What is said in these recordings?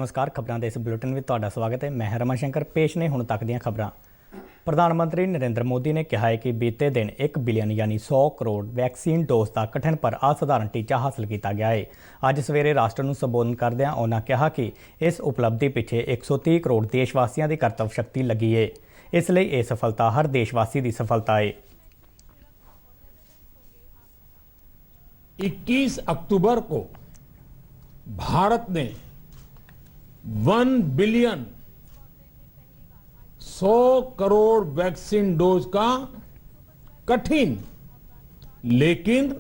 नमस्कार। खबरों के इस बुलेटिन में तुहाडा स्वागत है। मैं रमा शंकर। पेश ने हुण तक दीआं खबरां। प्रधानमंत्री नरेंद्र मोदी ने कहा है कि बीते दिन 1 बिलियन यानी 100 करोड़ वैक्सीन डोज का गठन पर असाधारण टीचा हासिल किया गया है। अज सवेरे राष्ट्र को संबोधन करदिआं उन्होंने कहा कि इस उपलब्धि पिछे 130 करोड़ देशवासियों की कर्तव्य शक्ति लगी है, इसलिए यह सफलता हर देशवासी की सफलता है। 21 अक्टूबर को भारत ने 1 बिलियन 100 करोड़ वैक्सीन डोज का कठिन लेकिन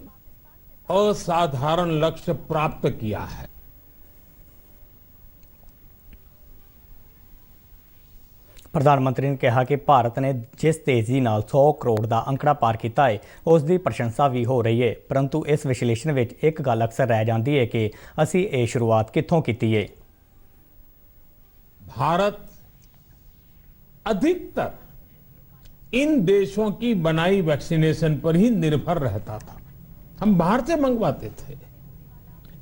असाधारण लक्ष्य प्राप्त किया है। प्रधानमंत्री ने कहा कि भारत ने जिस तेजी नाल 100 करोड़ का अंकड़ा पार किया है उसकी प्रशंसा भी हो रही है, परंतु इस विश्लेषण में एक गल अक्सर रह जाती है कि असी ये शुरुआत कित्थों की है। भारत अधिकतर इन देशों की बनाई वैक्सीनेशन पर ही निर्भर रहता था। हम बाहर से मंगवाते थे।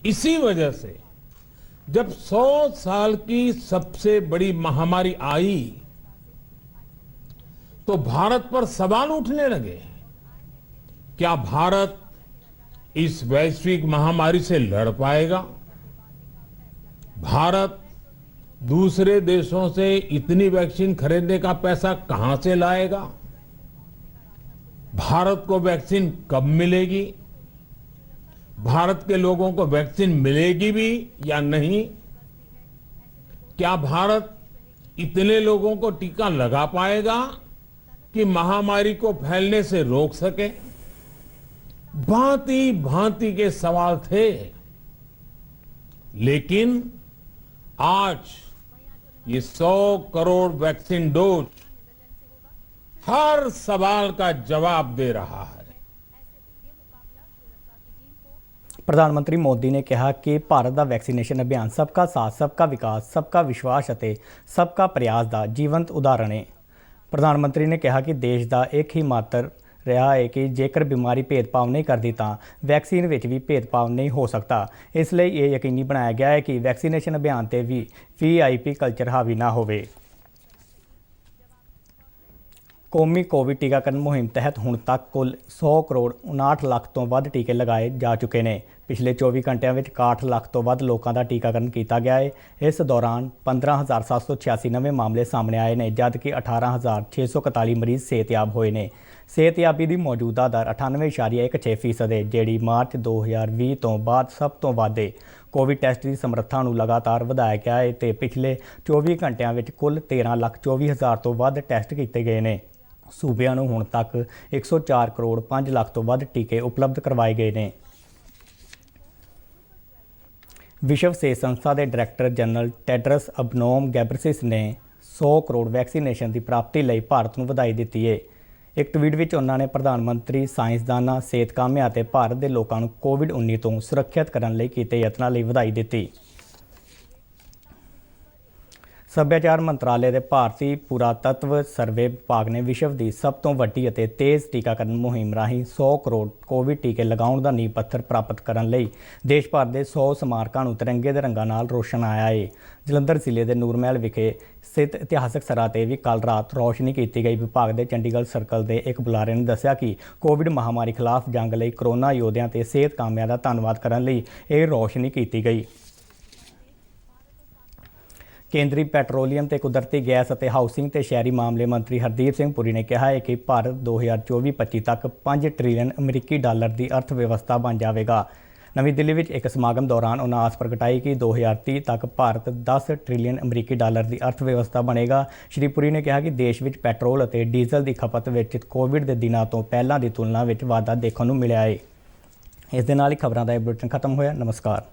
इसी वजह से जब 100 साल की सबसे बड़ी महामारी आई तो भारत पर सवाल उठने लगे। क्या भारत इस वैश्विक महामारी से लड़ पाएगा? भारत दूसरे देशों से इतनी वैक्सीन खरीदने का पैसा कहां से लाएगा? भारत को वैक्सीन कब मिलेगी? भारत के लोगों को वैक्सीन मिलेगी भी या नहीं? क्या भारत इतने लोगों को टीका लगा पाएगा कि महामारी को फैलने से रोक सके? भांति भांति के सवाल थे, लेकिन आज ये 100 करोड़ वैक्सीन डोज हर सवाल का जवाब दे रहा है। प्रधानमंत्री मोदी ने कहा कि भारत का वैक्सीनेशन अभियान सबका साथ, सबका विकास, सबका विश्वास और सबका प्रयास का जीवंत उदाहरण है। प्रधानमंत्री ने कहा कि देश का एक ही मात्र रहा है कि जेकर बीमारी भेदभाव नहीं करती तो वैक्सीन में भी भेदभाव नहीं हो सकता। इसलिए ये यकीनी बनाया गया है कि वैक्सीनेशन अभियान से भी VIP कल्चर हावी ना होवे। कौमी कोविड टीकाकरण मुहिम तहत हुण तक कुल 100 करोड़ 59 लाख तो वध टीके लगाए जा चुके हैं। पिछले 24 घंटिया में 61 लाख तो वध लोगों का टीकाकरण किया गया है। इस दौरान 15,786 नवे मामले सामने आए हैं, जबकि 18,641 मरीज सेहतयाब होए ने। सेहतयाबी की मौजूदा दर 98.16% है, जिहड़ी मार्च 2020 तो बाद सब तो वध है। कोविड टैसट की समर्था को लगातार वधाया गया है तो पिछले 24 घंटिया में कुल 13,24,000 तो वध टैसट किए गए हैं। सूबे को हुण तक 104 करोड़ 5 लाख तो वध टीके उपलब्ध करवाए गए हैं। विश्व सेहत संस्था के डायरैक्टर जनरल टेड्रस अदनोम गैब्रेयेसस ने 100 करोड़ वैक्सीनेशन की प्राप्ति लिए भारत को बधाई दी है। एक ट्वीट में उन्होंने प्रधानमंत्री, साइंसदानों, सेहत कामियां और भारत के लोगों को कोविड-19 तो सुरक्षित करने लिए किए यत्नों लिए बधाई दी। सभ्याचार मंत्रालय के भारतीय पुरातत्व सर्वे विभाग ने विश्व की सब तो वड्डी और तेज़ टीकाकरण मुहिम राही 100 करोड़ कोविड टीके लगाने का नींह पत्थर प्राप्त करने लिए देश भर के 100 स्मारकों को तिरंगे के रंगों नाल रोशनाया है। जलंधर जिले के नूरमहल विखे स्थित इतिहासक सरा से भी कल रात रोशनी की गई। विभाग के चंडीगढ़ सर्कल के एक बुलारे ने दस्सिया कि कोविड महामारी खिलाफ जंग लिए कोरोना योद्धियों और सेहत कामियां का धन्यवाद करने लिए यह रोशनी की गई। केंद्रीय पैट्रोलीयम ते कुदरती गैस और हाउसिंग ते शहरी मामले मंत्री हरदीप सिंह पुरी ने कहा है कि भारत 2024-25 तक 5 ट्रिलियन अमरीकी डॉलर की अर्थव्यवस्था बन जाएगा। नवी दिल्ली में एक समागम दौरान उन्होंने आस प्रगटाई कि 2030 तक भारत 10 ट्रिलियन अमरीकी डॉलर की अर्थव्यवस्था बनेगा। श्री पुरी ने कहा कि देश में पैट्रोल और डीजल की खपत में कोविड के दिनों तो पहलों की तुलना में वाधा देखने को मिला है। इस दे नाल ही खबरों का यह बुलेटिन खत्म होया। नमस्कार।